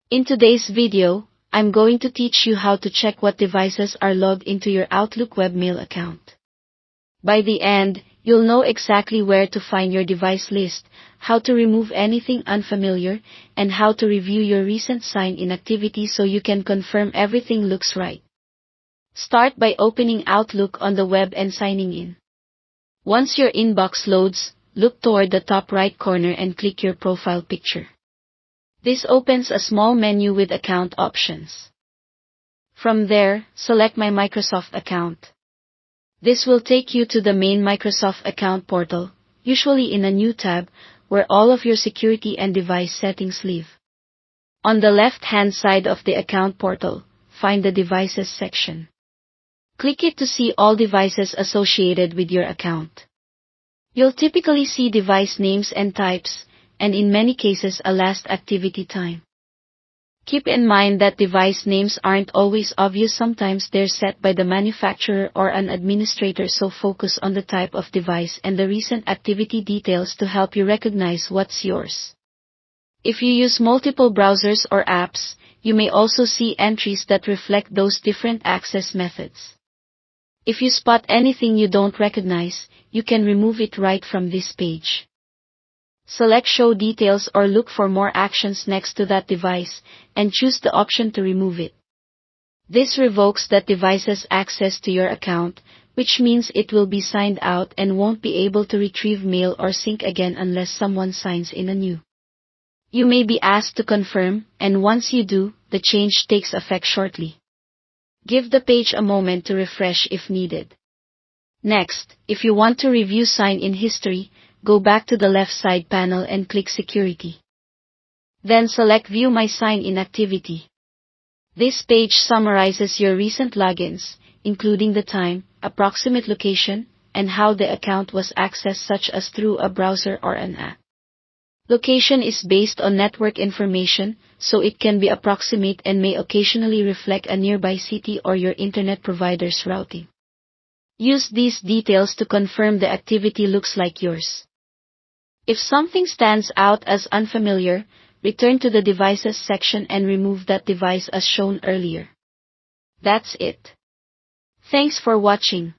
In today's video, I'm going to teach you how to check what devices are logged into your Outlook webmail account. By the end, you'll know exactly where to find your device list, how to remove anything unfamiliar, and how to review your recent sign-in activity so you can confirm everything looks right. Start by opening Outlook on the web and signing in. Once your inbox loads, look toward the top right corner and click your profile picture. This opens a small menu with account options. From there, select My Microsoft Account. This will take you to the main Microsoft account portal, usually in a new tab, where all of your security and device settings live. On the left-hand side of the account portal, find the Devices section. Click it to see all devices associated with your account. You'll typically see device names and types, and in many cases a last activity time. Keep in mind that device names aren't always obvious. Sometimes they're set by the manufacturer or an administrator, so focus on the type of device and the recent activity details to help you recognize what's yours. If you use multiple browsers or apps, you may also see entries that reflect those different access methods. If you spot anything you don't recognize, you can remove it right from this page. Select Show Details or look for more actions next to that device, and choose the option to remove it. This revokes that device's access to your account, which means it will be signed out and won't be able to retrieve mail or sync again unless someone signs in anew. You may be asked to confirm, and once you do, the change takes effect shortly. Give the page a moment to refresh if needed. Next, if you want to review sign-in history, go back to the left side panel and click Security. Then select View My Sign-in Activity. This page summarizes your recent logins, including the time, approximate location, and how the account was accessed, such as through a browser or an app. Location is based on network information, so it can be approximate and may occasionally reflect a nearby city or your internet provider's routing. Use these details to confirm the activity looks like yours. If something stands out as unfamiliar, return to the Devices section and remove that device as shown earlier. That's it. Thanks for watching.